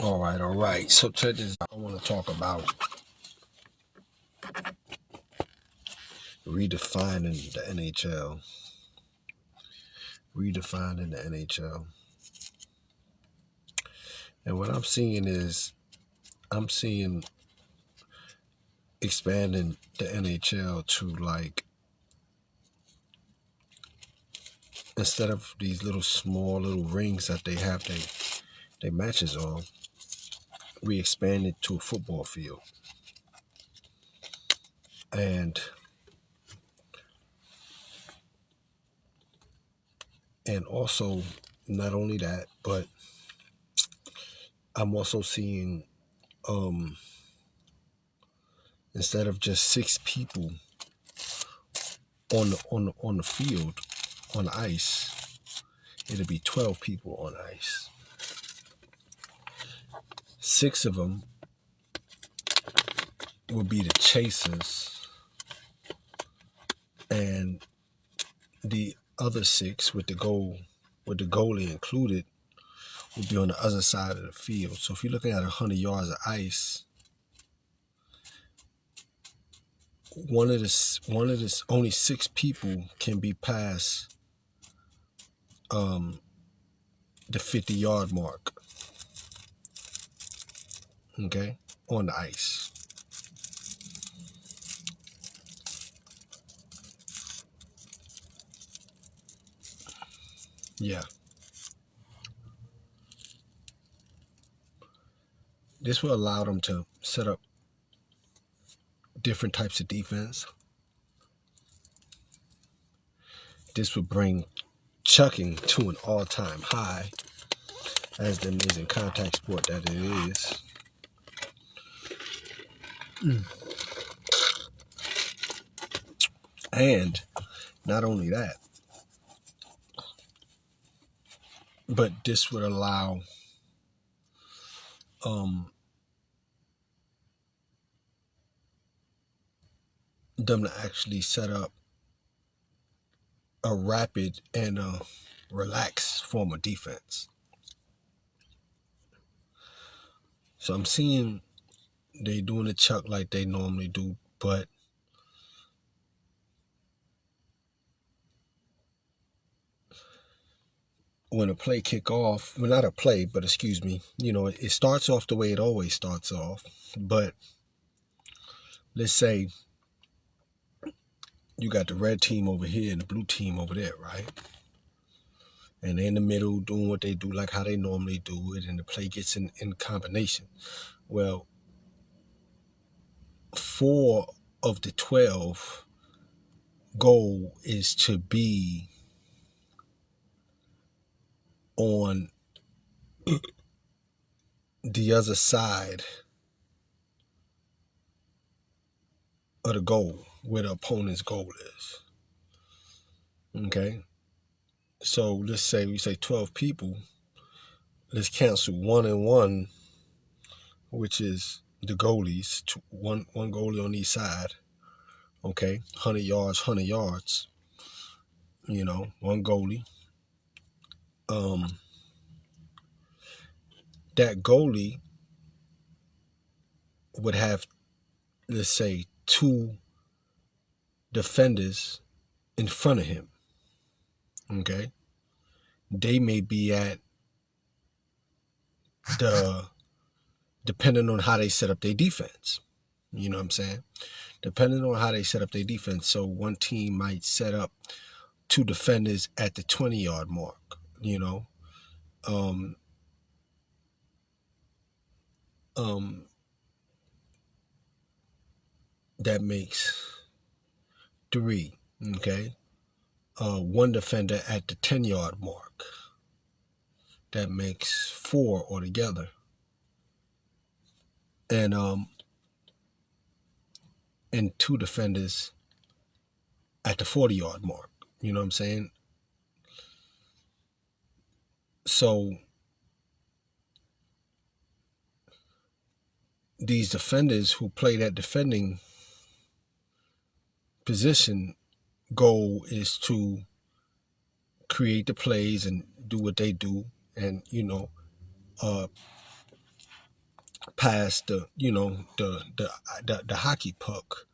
All right. So today I want to talk about redefining the NHL. Redefining the NHL. And what I'm seeing is I'm seeing expanding the NHL to like instead of these little small little rings that they have they matches on, we expand it to a football field. And also not only that, but I'm also seeing instead of just 6 people on the field on the ice, it'll be 12 people on ice. 6 of them will be the chasers, and the other 6 with the goalie included will be on the other side of the field. So if you're looking at 100 yards of ice, one of the only 6 people can be past the 50-yard mark. Okay, on the ice. Yeah. This will allow them to set up different types of defense. This would bring chucking to an all-time high, as the amazing contact sport that it is. And not only that, but this would allow them to actually set up a rapid and a relaxed form of defense. So I'm seeing they doing the chuck like they normally do, but when a play kick off, well, not a play, but excuse me, it starts off the way it always starts off. But let's say you got the red team over here and the blue team over there, right? And they're in the middle doing what they do, like how they normally do it, and the play gets in combination. Well, 4 of the 12 goal is to be on the other side of the goal, where the opponent's goal is. Okay? So let's say we say 12 people. Let's cancel 1 and 1, which is the goalies. One goalie on each side. Okay? 100 yards, 100 yards. 1 goalie. That goalie would have, let's say, 2 defenders in front of him. Okay? They may be at depending on how they set up their defense. You know what I'm saying? Depending on how they set up their defense. So one team might set up 2 defenders at the 20-yard mark, that makes 3, okay? 1 defender at the 10-yard mark. That makes 4 altogether. And 2 defenders at the 40-yard mark. You know what I'm saying? So these defenders who play that defending position, goal is to create the plays and do what they do, and pass the hockey puck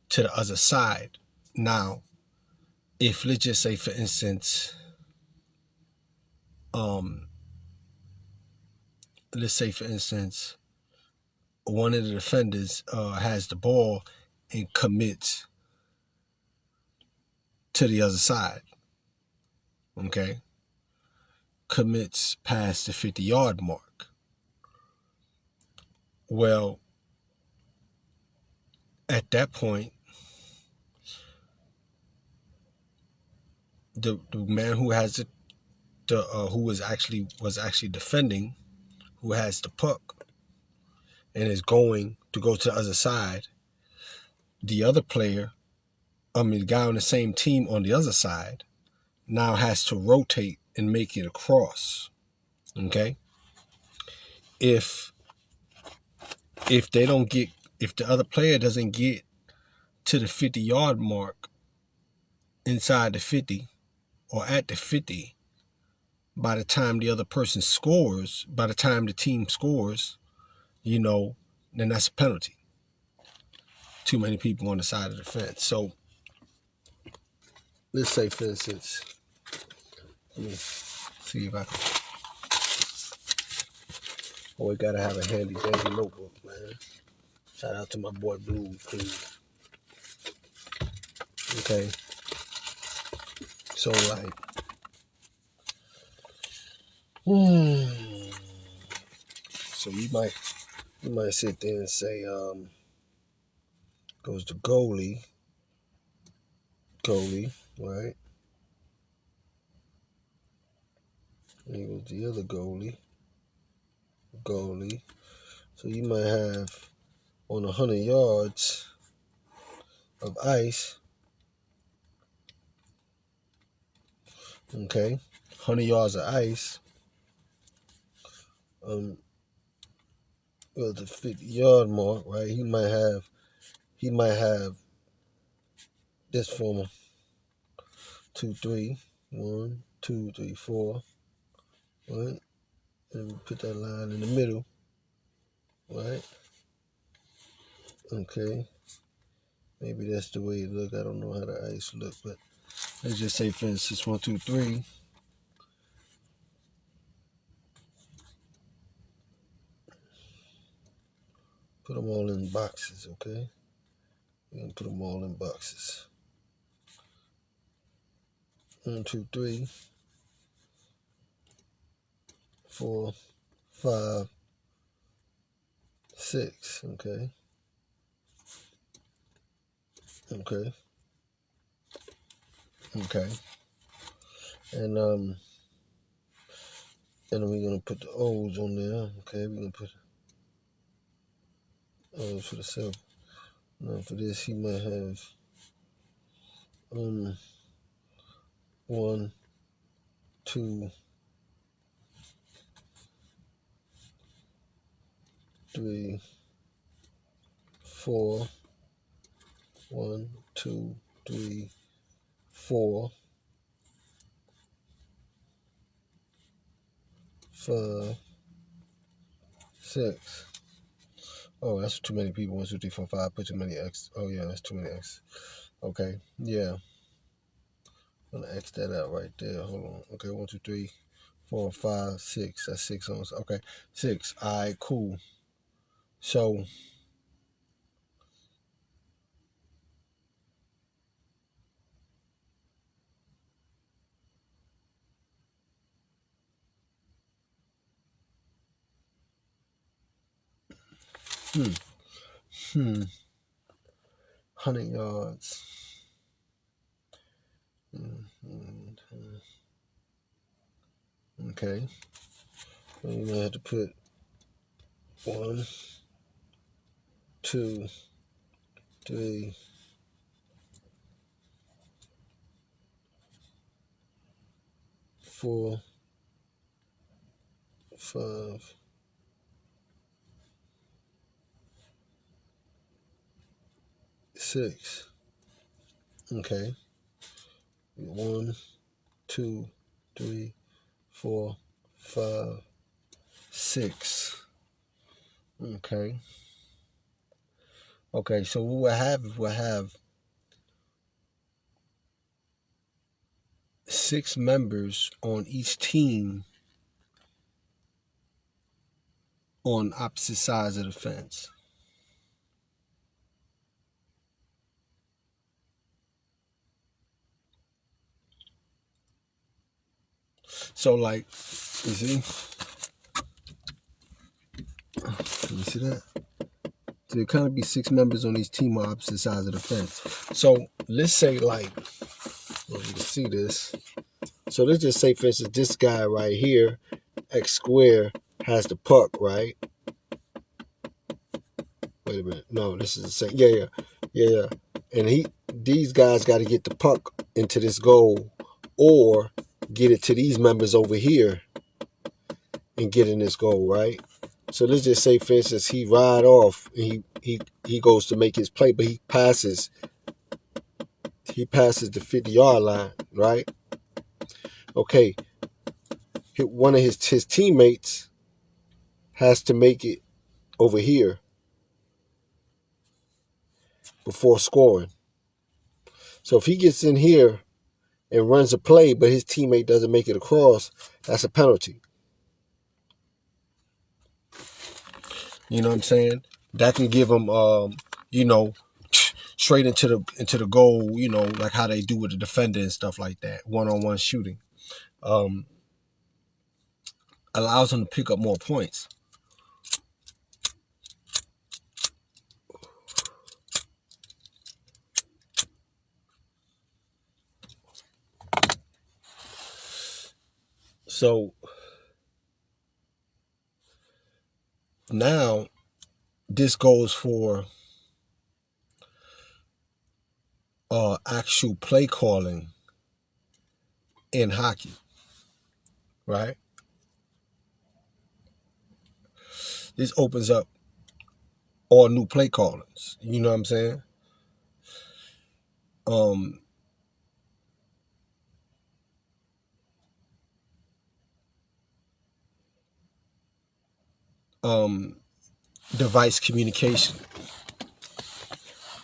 to the other side. Now, if let's just say, for instance, one of the defenders has the ball and commits to the other side, okay? Commits past the 50-yard mark. Well, at that point, the man who has who was actually defending, who has the puck and is going to go to the other side, the other player, the guy on the same team on the other side, now has to rotate and make it across. Okay? If the other player doesn't get to the 50-yard mark inside the 50 or at the 50, by the time the other person scores, by the time the team scores, then that's a penalty. Too many people on the side of the fence. So let's say, for instance, let me see if I can. We gotta have a handy dandy notebook, man. Shout out to my boy Blue, please. Okay. So like, so you might sit there and say, goes the goalie, right? And he goes the other goalie. So you might have on 100 yards of ice, okay, 100 yards of ice, the 50-yard mark, right? He might have this formula: 2, 3, 1, 2, 3, 4, right? And we put that line in the middle, right? Okay. Maybe that's the way it look. I don't know how the ice look, but let's just say, for instance, 1, 2, 3. Put them all in boxes, okay? We're gonna put them all in boxes. 1, 2, 3, 4, 5, 6. Okay. And then we're gonna put the O's on there. Okay, we're gonna put O's for the self. Now for this, he might have 1, 2, 3, 4. 1, 2, 3, 4, 5, 6. Oh, that's too many people. 1, 2, 3, 4, 5. Put too many X. Oh yeah, that's too many X. Okay, yeah. I'm gonna X that out right there. Hold on. Okay, 1, 2, 3, 4, 5, 6. That's 6 on. Okay, 6. All right, cool. So Hmm. 100 yards. Okay. So you're gonna have to put 1, 2, 3, 4, 5, 6. Okay. 1, 2, 3, 4, 5, 6. Okay. Okay, so what we'll have is we'll have 6 members on each team on opposite sides of the fence. So like, you see? Can you see that? So there kind of be 6 members on each team on opposite sides of the fence. So let's say like, well, you can see this. So let's just say, for instance, this guy right here, X square, has the puck, right? Wait a minute. No, this is the same. Yeah. And these guys got to get the puck into this goal, or get it to these members over here and get in this goal, right? So let's just say, for instance, he ride off and he goes to make his play, but he passes the 50-yard line, right? Okay, one of his teammates has to make it over here before scoring. So if he gets in here and runs a play, but his teammate doesn't make it across, that's a penalty. You know what I'm saying? That can give him, straight into the goal. Like how they do with the defender and stuff like that. One-on-one shooting allows him to pick up more points. So now this goes for actual play calling in hockey, right? This opens up all new play callings. You know what I'm saying? Device communication.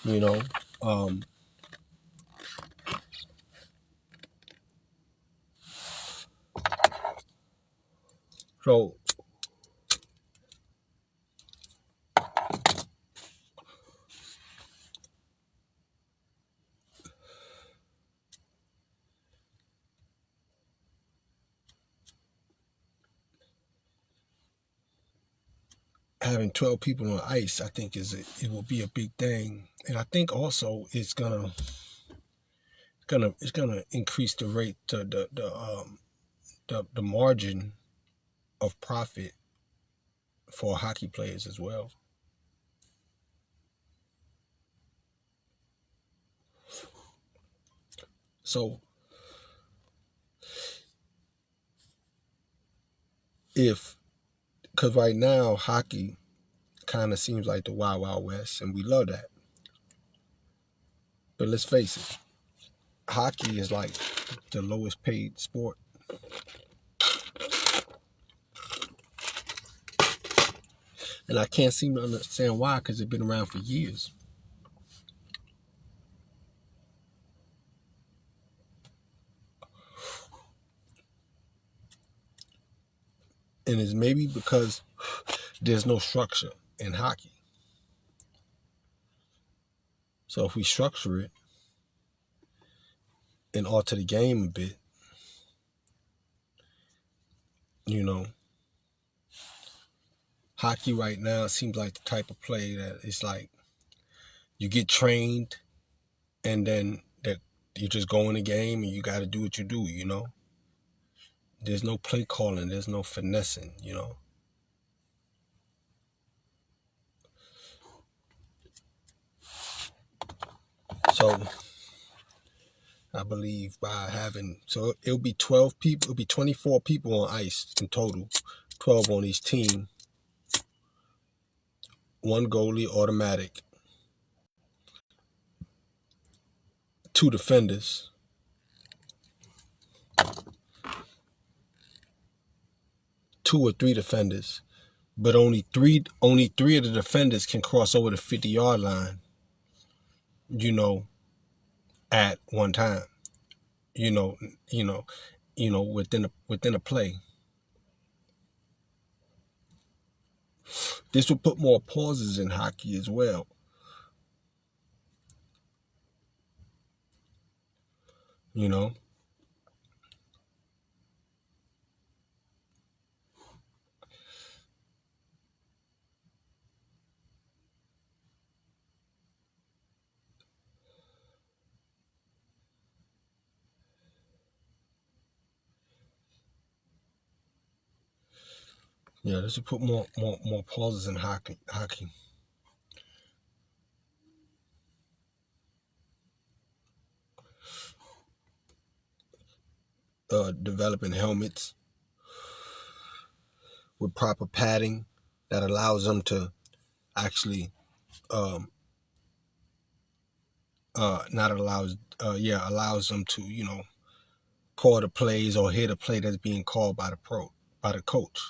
You know, so having 12 people on ice, I think it will be a big thing, and I think also it's gonna increase the rate to the margin of profit for hockey players as well. So because right now hockey kind of seems like the wild wild west, and we love that, but let's face it, hockey is like the lowest paid sport. And I can't seem to understand why, because it's been around for years. And it's maybe because there's no structure in hockey. So if we structure it and alter the game a bit, hockey right now seems like the type of play that it's like you get trained and then that you just go in the game and you got to do what you do, There's no play calling, there's no finessing, So I believe it'll be 12 people, it'll be 24 people on ice in total, 12 on each team, one goalie automatic, 2 defenders, 2 or 3 defenders, but only three of the defenders can cross over the 50-yard line, you know, at one time, you know, you know, within a play. This will put more pauses in hockey as well. You know, yeah, this will put more pauses in hockey. Developing helmets with proper padding that allows them to actually not allows allows them to call the plays or hear the play that's being called by the coach.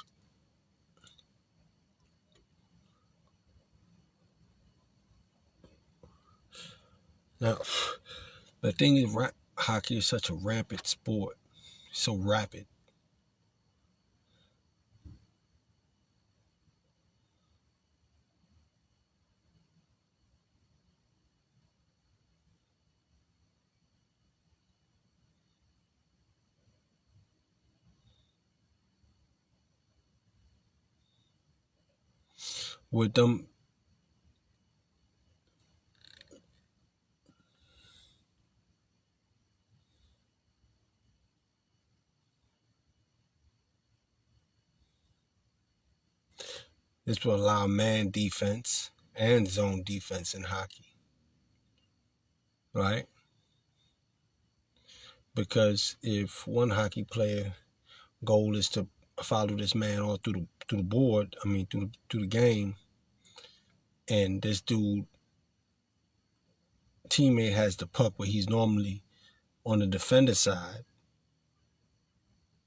Now, the thing is, hockey is such a rapid sport, so rapid. With them, this will allow man defense and zone defense in hockey, right? Because if one hockey player goal is to follow this man all through the board, I mean through the game, and this dude teammate has the puck where he's normally on the defender side,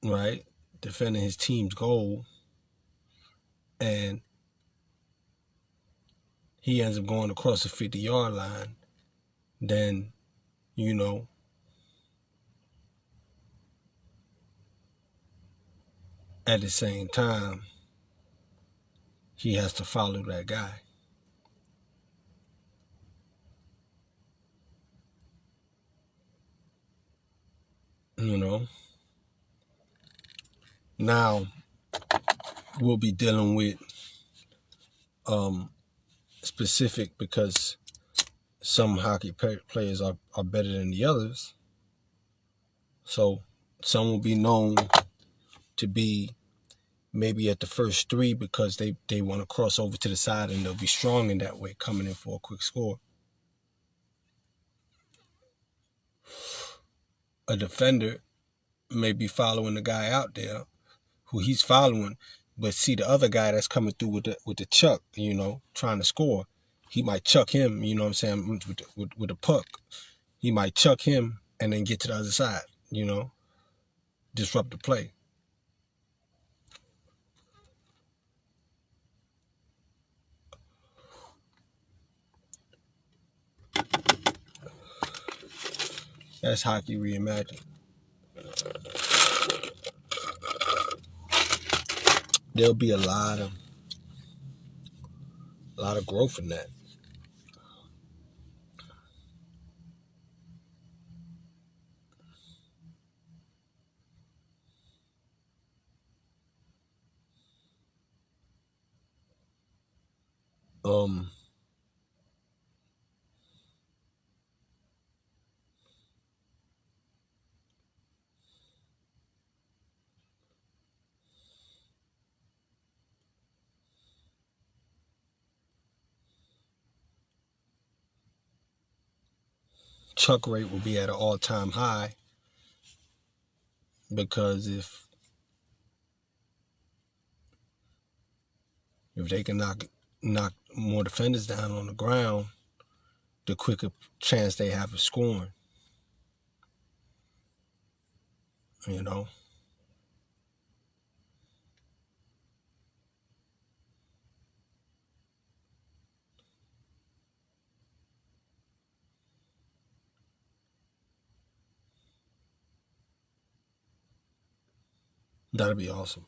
right? Defending his team's goal, and he ends up going across the 50-yard line, then, you know, at the same time, he has to follow that guy. You know? Now, we'll be dealing with specific, because some hockey players are better than the others. So some will be known to be maybe at the first three because they want to cross over to the side and they'll be strong in that way, coming in for a quick score. A defender may be following the guy out there who he's following, but see the other guy that's coming through with the chuck, trying to score. He might chuck him, you know what I'm saying, with the puck. He might chuck him and then get to the other side, disrupt the play. That's hockey reimagined. There'll be a lot of growth in that. Chuck rate will be at an all-time high because if they can knock more defenders down on the ground, the quicker chance they have of scoring. You know. That'd be awesome.